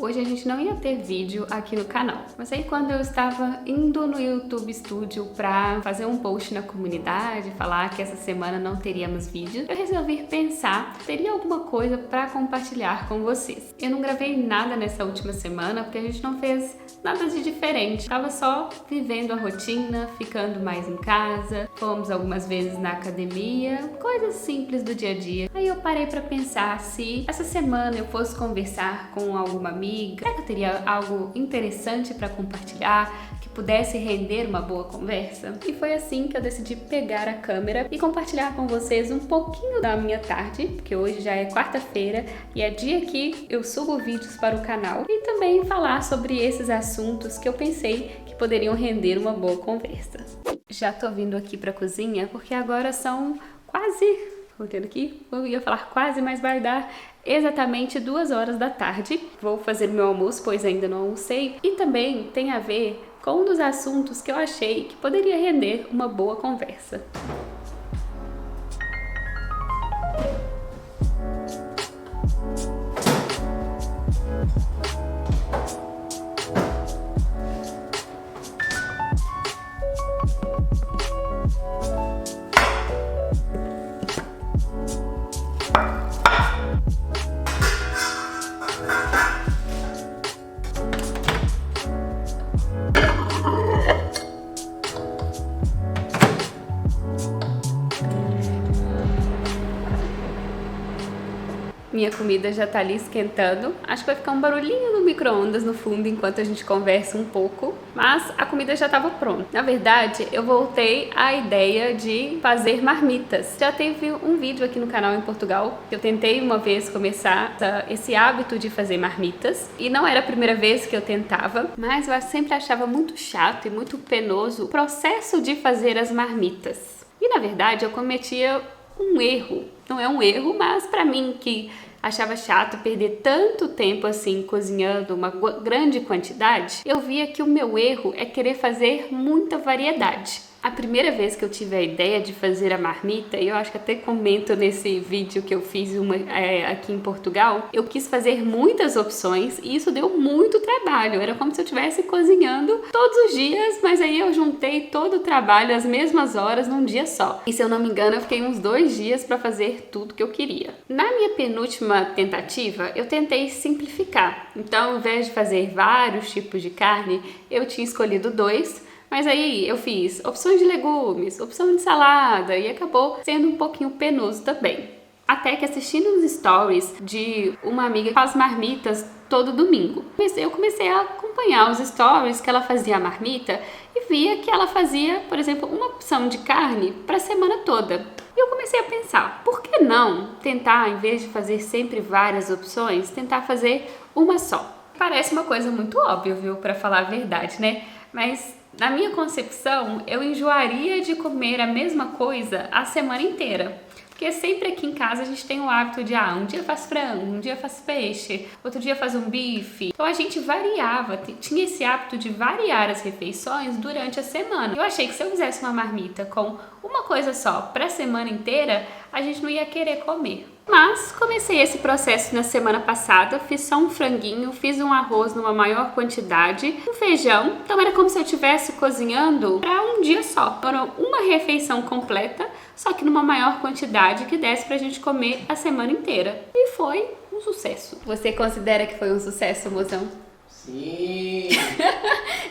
Hoje a gente não ia ter vídeo aqui no canal, mas aí quando eu estava indo no YouTube Studio pra fazer um post na comunidade, falar que essa semana não teríamos vídeo, eu resolvi pensar, teria alguma coisa pra compartilhar com vocês. Eu não gravei nada nessa última semana porque a gente não fez nada de diferente, tava só vivendo a rotina, ficando mais em casa, fomos algumas vezes na academia, coisas simples do dia a dia. Aí eu parei pra pensar se essa semana eu fosse conversar com alguma amiga, será que eu teria algo interessante para compartilhar, que pudesse render uma boa conversa? E foi assim que eu decidi pegar a câmera e compartilhar com vocês um pouquinho da minha tarde, porque hoje já é quarta-feira e é dia que eu subo vídeos para o canal, e também falar sobre esses assuntos que eu pensei que poderiam render uma boa conversa. Já tô vindo aqui para a cozinha porque agora são quase... Voltando aqui, eu ia falar quase, mas vai dar exatamente 2 horas da tarde. Vou fazer meu almoço, pois ainda não almocei. E também tem a ver com um dos assuntos que eu achei que poderia render uma boa conversa. Minha comida já tá ali esquentando. Acho que vai ficar um barulhinho no micro-ondas no fundo enquanto a gente conversa um pouco. Mas a comida já estava pronta. Na verdade, eu voltei à ideia de fazer marmitas. Já teve um vídeo aqui no canal em Portugal. Eu tentei uma vez começar esse hábito de fazer marmitas. E não era a primeira vez que eu tentava. Mas eu sempre achava muito chato e muito penoso o processo de fazer as marmitas. E na verdade, eu cometia um erro. Não é um erro, mas pra mim que achava chato perder tanto tempo assim cozinhando uma grande quantidade, eu via que o meu erro é querer fazer muita variedade. A primeira vez que eu tive a ideia de fazer a marmita, e eu acho que até comento nesse vídeo que eu fiz aqui em Portugal, eu quis fazer muitas opções e isso deu muito trabalho. Era como se eu estivesse cozinhando todos os dias, mas aí eu juntei todo o trabalho às mesmas horas num dia só. E se eu não me engano, eu fiquei uns 2 dias para fazer tudo que eu queria. Na minha penúltima tentativa, eu tentei simplificar. Então, ao invés de fazer vários tipos de carne, eu tinha escolhido 2. Mas aí eu fiz opções de legumes, opção de salada e acabou sendo um pouquinho penoso também. Até que assistindo os stories de uma amiga que faz marmitas todo domingo, eu comecei a acompanhar os stories que ela fazia a marmita e via que ela fazia, por exemplo, uma opção de carne para a semana toda. E eu comecei a pensar, por que não tentar, em vez de fazer sempre várias opções, tentar fazer uma só? Parece uma coisa muito óbvia, viu, para falar a verdade, né? Mas na minha concepção, eu enjoaria de comer a mesma coisa a semana inteira. Porque sempre aqui em casa a gente tem o hábito de, um dia faz frango, um dia faz peixe, outro dia faz um bife. Então a gente variava, tinha esse hábito de variar as refeições durante a semana. Eu achei que se eu fizesse uma marmita com uma coisa só para a semana inteira, a gente não ia querer comer. Mas comecei esse processo na semana passada, fiz só um franguinho, fiz um arroz numa maior quantidade, um feijão, então era como se eu estivesse cozinhando para um dia só. Era uma refeição completa, só que numa maior quantidade que desse pra gente comer a semana inteira. E foi um sucesso. Você considera que foi um sucesso, mozão? Sim!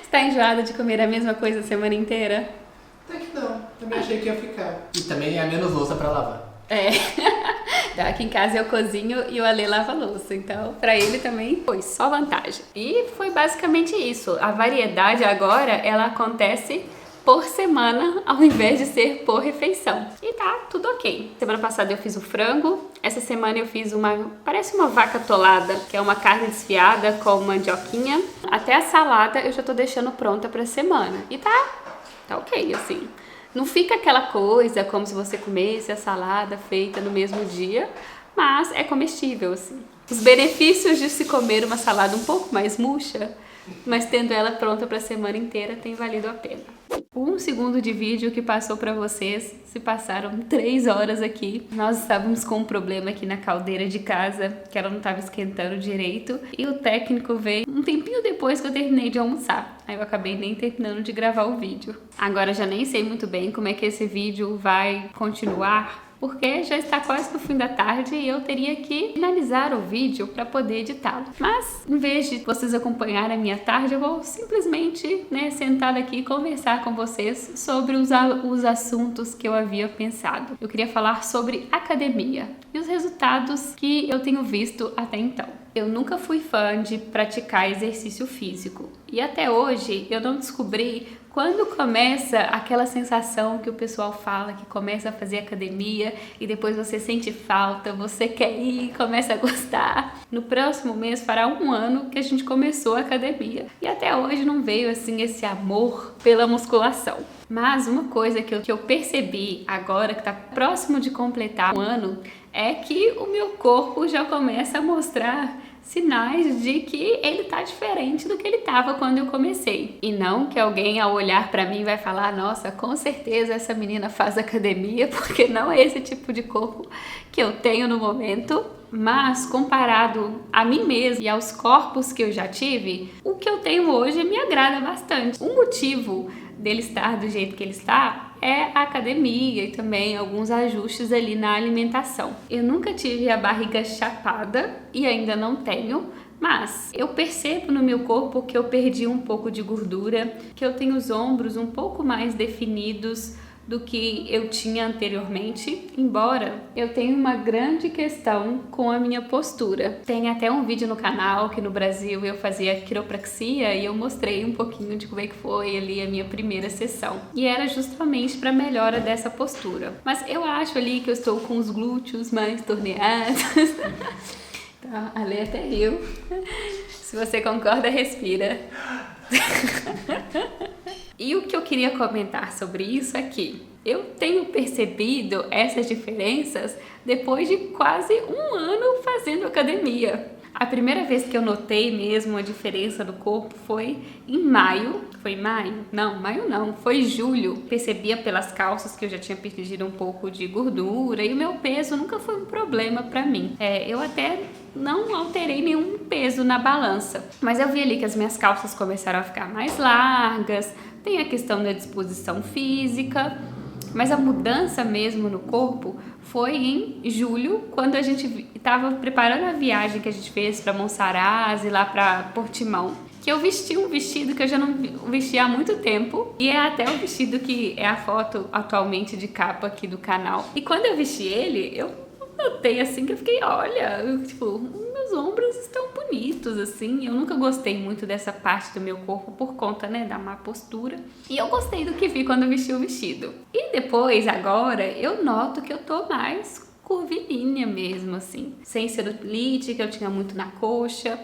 Está enjoado de comer a mesma coisa a semana inteira? Até que não, também achei que ia ficar. E também é menos louça pra lavar. É, aqui em casa eu cozinho e o Ale lava a louça, então pra ele também foi só vantagem. E foi basicamente isso, a variedade agora ela acontece por semana ao invés de ser por refeição. E tá tudo ok. Semana passada eu fiz o frango, essa semana eu fiz parece uma vaca atolada, que é uma carne desfiada com mandioquinha. Até a salada eu já tô deixando pronta pra semana e tá ok, assim. Não fica aquela coisa como se você comesse a salada feita no mesmo dia, mas é comestível, assim. Os benefícios de se comer uma salada um pouco mais murcha, mas tendo ela pronta para a semana inteira, tem valido a pena. Um segundo de vídeo que passou pra vocês, se passaram 3 horas aqui. Nós estávamos com um problema aqui na caldeira de casa, que ela não estava esquentando direito, e o técnico veio um tempinho depois que eu terminei de almoçar. Aí eu acabei nem terminando de gravar o vídeo. Agora já nem sei muito bem como é que esse vídeo vai continuar, porque já está quase no fim da tarde e eu teria que finalizar o vídeo para poder editá-lo. Mas, em vez de vocês acompanharem a minha tarde, eu vou simplesmente, sentar aqui e conversar com vocês sobre os assuntos que eu havia pensado. Eu queria falar sobre academia e os resultados que eu tenho visto até então. Eu nunca fui fã de praticar exercício físico e até hoje eu não descobri quando começa aquela sensação que o pessoal fala, que começa a fazer academia e depois você sente falta, você quer ir, começa a gostar. No próximo mês fará 1 ano que a gente começou a academia e até hoje não veio assim esse amor pela musculação. Mas uma coisa que eu percebi agora que está próximo de completar 1 ano é que o meu corpo já começa a mostrar sinais de que ele tá diferente do que ele tava quando eu comecei. E não que alguém ao olhar pra mim vai falar, nossa, com certeza essa menina faz academia, porque não é esse tipo de corpo que eu tenho no momento. Mas comparado a mim mesma e aos corpos que eu já tive, o que eu tenho hoje me agrada bastante. O motivo dele estar do jeito que ele está é a academia e também alguns ajustes ali na alimentação. Eu nunca tive a barriga chapada e ainda não tenho, mas eu percebo no meu corpo que eu perdi um pouco de gordura, que eu tenho os ombros um pouco mais definidos do que eu tinha anteriormente, embora eu tenha uma grande questão com a minha postura. Tem até um vídeo no canal que no Brasil eu fazia quiropraxia e eu mostrei um pouquinho de como é que foi ali a minha primeira sessão. E era justamente para melhora dessa postura. Mas eu acho ali que eu estou com os glúteos mais torneados. Tá, ali até eu. Se você concorda, respira. E o que eu queria comentar sobre isso é que eu tenho percebido essas diferenças depois de quase 1 ano fazendo academia. A primeira vez que eu notei mesmo a diferença do corpo foi em maio. Foi maio? Não, maio não, foi julho. Percebia pelas calças que eu já tinha perdido um pouco de gordura e o meu peso nunca foi um problema pra mim. Eu até não alterei nenhum peso na balança, mas eu vi ali que as minhas calças começaram a ficar mais largas, tem a questão da disposição física, mas a mudança mesmo no corpo foi em julho, quando a gente estava preparando a viagem que a gente fez para Monsaraz e lá para Portimão, que eu vesti um vestido que eu já não vestia há muito tempo e é até o vestido que é a foto atualmente de capa aqui do canal. E quando eu vesti ele, eu notei assim que eu fiquei, olha, meus ombros estão bonitos, assim. Eu nunca gostei muito dessa parte do meu corpo por conta, da má postura. E eu gostei do que vi quando eu vesti o vestido. E depois, agora, eu noto que eu tô mais curvilínea mesmo, assim. Sem celulite, que eu tinha muito na coxa,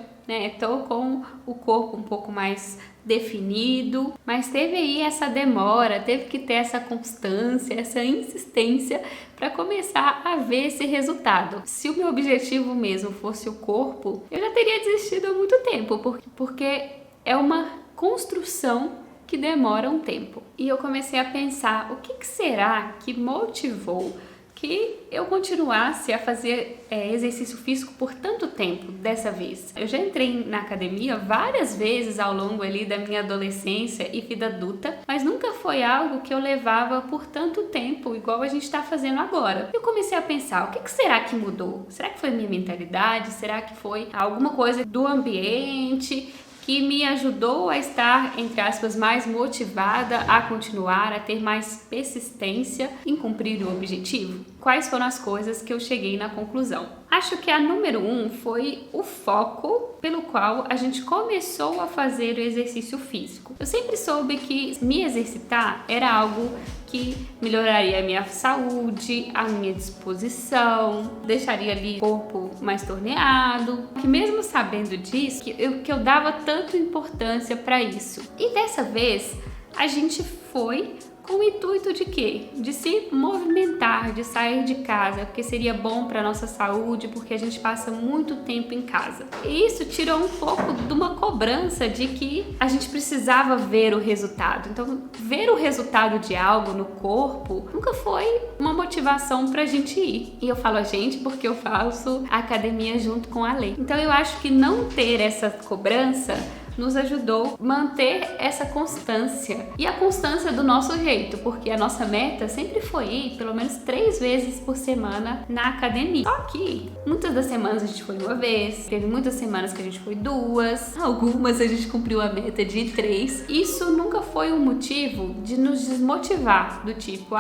Tô com o corpo um pouco mais definido, mas teve aí essa demora, teve que ter essa constância, essa insistência para começar a ver esse resultado. Se o meu objetivo mesmo fosse o corpo, eu já teria desistido há muito tempo, porque é uma construção que demora um tempo. E eu comecei a pensar, o que será que motivou que eu continuasse a fazer exercício físico por tanto tempo dessa vez. Eu já entrei na academia várias vezes ao longo ali da minha adolescência e vida adulta, mas nunca foi algo que eu levava por tanto tempo, igual a gente está fazendo agora. Eu comecei a pensar, o que será que mudou? Será que foi minha mentalidade? Será que foi alguma coisa do ambiente que me ajudou a estar, entre aspas, mais motivada a continuar, a ter mais persistência em cumprir o objetivo? Quais foram as coisas que eu cheguei na conclusão? Acho que a número 1 foi o foco pelo qual a gente começou a fazer o exercício físico. Eu sempre soube que me exercitar era algo que melhoraria a minha saúde, a minha disposição, deixaria ali o corpo mais torneado, que mesmo sabendo disso, que eu dava tanta importância para isso. E dessa vez, a gente foi com o intuito de quê? De se movimentar, de sair de casa, porque seria bom para nossa saúde, porque a gente passa muito tempo em casa. E isso tirou um pouco de uma cobrança de que a gente precisava ver o resultado. Então, ver o resultado de algo no corpo nunca foi uma motivação pra gente ir. E eu falo a gente porque eu faço academia junto com a Lê. Então, eu acho que não ter essa cobrança nos ajudou a manter essa constância. E a constância do nosso jeito, porque a nossa meta sempre foi ir pelo menos 3 vezes por semana na academia. Só que muitas das semanas a gente foi uma vez, teve muitas semanas que a gente foi 2, algumas a gente cumpriu a meta de 3. Isso nunca foi um motivo de nos desmotivar, do tipo,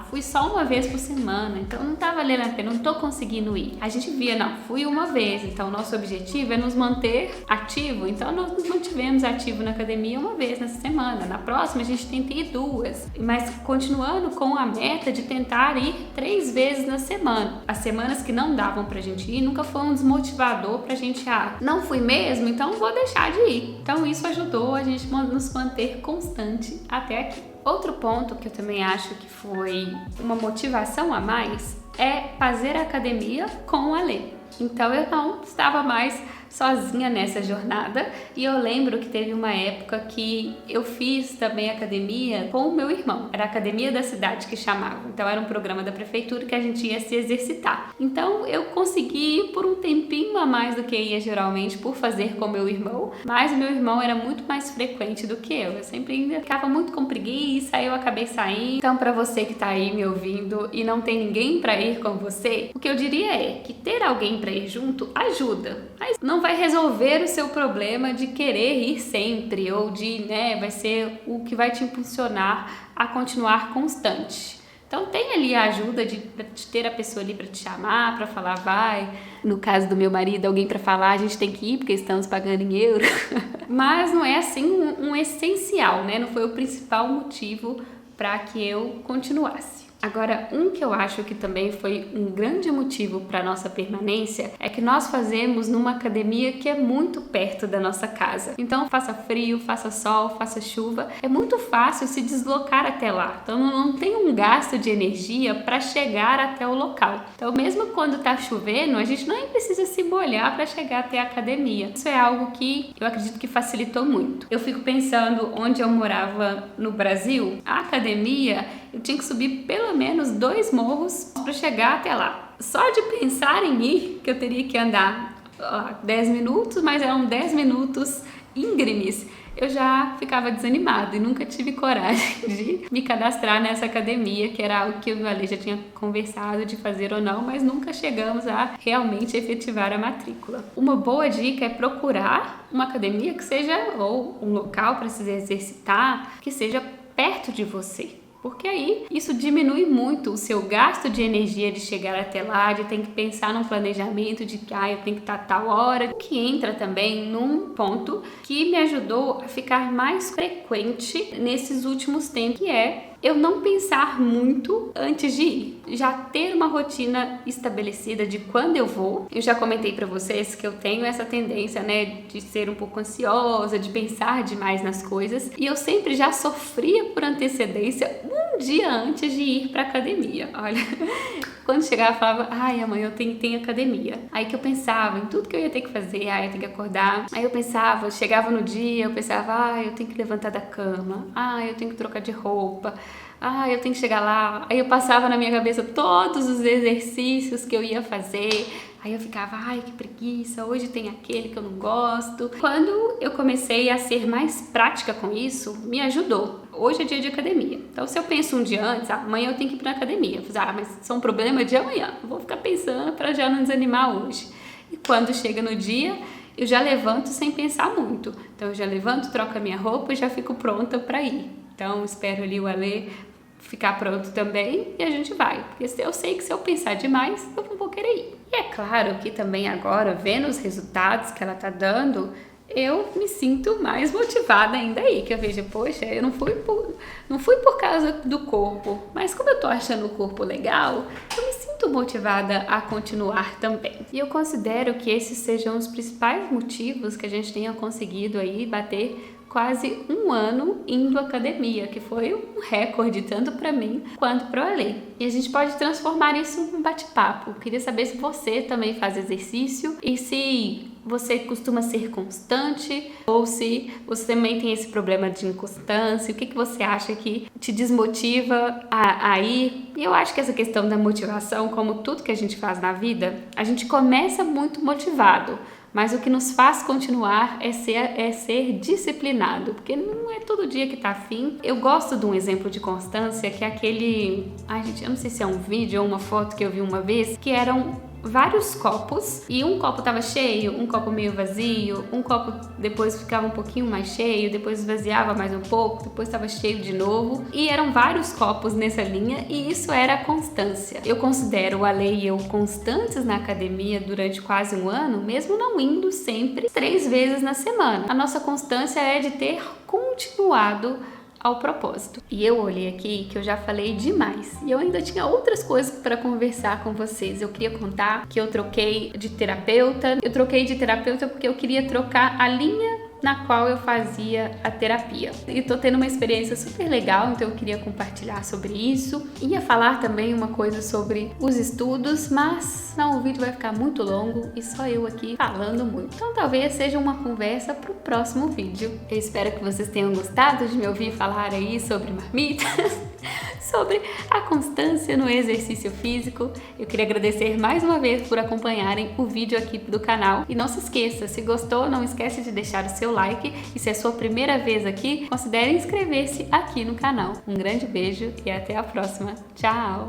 fui só uma vez por semana, então não tá valendo a pena, não tô conseguindo ir. A gente via, não, fui uma vez, então o nosso objetivo é nos manter ativo, então nós nos mantivemos ativo na academia uma vez nessa semana. Na próxima a gente tenta ir 2, mas continuando com a meta de tentar ir 3 vezes na semana. As semanas que não davam pra gente ir nunca foi um desmotivador pra gente, não fui mesmo, então vou deixar de ir. Então isso ajudou a gente nos manter constante até aqui. Outro ponto que eu também acho que foi uma motivação a mais é fazer academia com a Lê. Então eu não estava mais sozinha nessa jornada e eu lembro que teve uma época que eu fiz também academia com o meu irmão. Era a academia da cidade que chamava, então era um programa da prefeitura que a gente ia se exercitar. Então eu consegui ir por um tempinho a mais do que ia geralmente por fazer com meu irmão, mas o meu irmão era muito mais frequente do que eu sempre ainda ficava muito com preguiça, aí eu acabei saindo. Então para você que tá aí me ouvindo e não tem ninguém para ir com você, o que eu diria é que ter alguém para ir junto ajuda, mas não vai resolver o seu problema de querer ir sempre ou de, vai ser o que vai te impulsionar a continuar constante. Então tem ali a ajuda de ter a pessoa ali para te chamar, para falar vai. No caso do meu marido, alguém para falar, a gente tem que ir porque estamos pagando em euro. Mas não é assim um essencial, Não foi o principal motivo para que eu continuasse. Agora, um que eu acho que também foi um grande motivo para nossa permanência é que nós fazemos numa academia que é muito perto da nossa casa. Então, faça frio, faça sol, faça chuva, é muito fácil se deslocar até lá. Então, não tem um gasto de energia para chegar até o local. Então, mesmo quando tá chovendo, a gente nem precisa se molhar para chegar até a academia. Isso é algo que eu acredito que facilitou muito. Eu fico pensando onde eu morava no Brasil, a academia, eu tinha que subir pelo menos 2 morros para chegar até lá. Só de pensar em ir, que eu teria que andar 10 minutos, mas eram 10 minutos íngremes, eu já ficava desanimada e nunca tive coragem de me cadastrar nessa academia, que era algo que eu e a Lê já tinha conversado de fazer ou não, mas nunca chegamos a realmente efetivar a matrícula. Uma boa dica é procurar uma academia que seja, ou um local para se exercitar, que seja perto de você. Porque aí isso diminui muito o seu gasto de energia de chegar até lá, de ter que pensar num planejamento de que eu tenho que estar a tal hora. O que entra também num ponto que me ajudou a ficar mais frequente nesses últimos tempos, que é eu não pensar muito antes de ir. Já ter uma rotina estabelecida de quando eu vou. Eu já comentei pra vocês que eu tenho essa tendência, de ser um pouco ansiosa, de pensar demais nas coisas. E eu sempre já sofria por antecedência um dia antes de ir pra academia. Olha, quando chegava eu falava, amanhã eu tenho academia. Aí que eu pensava em tudo que eu ia ter que fazer, eu tenho que acordar. Aí eu pensava, chegava no dia, eu pensava, eu tenho que levantar da cama, eu tenho que trocar de roupa, eu tenho que chegar lá. Aí eu passava na minha cabeça todos os exercícios que eu ia fazer. Aí eu ficava, que preguiça, hoje tem aquele que eu não gosto. Quando eu comecei a ser mais prática com isso, me ajudou. Hoje é dia de academia. Então, se eu penso um dia antes, amanhã eu tenho que ir pra academia. Eu falei, mas isso é um problema de amanhã. Eu vou ficar pensando para já não desanimar hoje. E quando chega no dia, eu já levanto sem pensar muito. Então, eu já levanto, troco a minha roupa e já fico pronta para ir. Então, espero ali o Alê ficar pronto também e a gente vai. Porque eu sei que se eu pensar demais, eu não vou querer ir. E é claro que também agora, vendo os resultados que ela tá dando, eu me sinto mais motivada ainda aí. Que eu vejo, poxa, eu não fui por causa do corpo, mas como eu tô achando o corpo legal, eu me sinto motivada a continuar também. E eu considero que esses sejam os principais motivos que a gente tenha conseguido aí bater quase 1 ano indo à academia, que foi um recorde tanto para mim quanto para o Alê. E a gente pode transformar isso num bate-papo. Queria saber se você também faz exercício e se você costuma ser constante ou se você também tem esse problema de inconstância. O que você acha que te desmotiva a ir? E eu acho que essa questão da motivação, como tudo que a gente faz na vida, a gente começa muito motivado, mas o que nos faz continuar é ser disciplinado, porque não é todo dia que tá afim. Eu gosto de um exemplo de constância, que é aquele... Ai, gente, eu não sei se é um vídeo ou uma foto que eu vi uma vez, que eram vários copos, e um copo tava cheio, um copo meio vazio, um copo depois ficava um pouquinho mais cheio, depois esvaziava mais um pouco, depois estava cheio de novo, e eram vários copos nessa linha, e isso era a constância. Eu considero o Ale e eu constantes na academia durante quase um ano, mesmo não indo sempre 3 vezes na semana. A nossa constância é de ter continuado ao propósito. E eu olhei aqui que eu já falei demais e eu ainda tinha outras coisas para conversar com vocês. Eu queria contar que eu troquei de terapeuta. Eu troquei de terapeuta porque eu queria trocar a linha na qual eu fazia a terapia. E tô tendo uma experiência super legal, então eu queria compartilhar sobre isso. Ia falar também uma coisa sobre os estudos, mas não, o vídeo vai ficar muito longo e só eu aqui falando muito. Então talvez seja uma conversa pro próximo vídeo. Eu espero que vocês tenham gostado de me ouvir falar aí sobre marmitas, sobre a constância no exercício físico. Eu queria agradecer mais uma vez por acompanharem o vídeo aqui do canal. E não se esqueça, se gostou, não esquece de deixar o seu like. E se é a sua primeira vez aqui, considere inscrever-se aqui no canal. Um grande beijo e até a próxima. Tchau!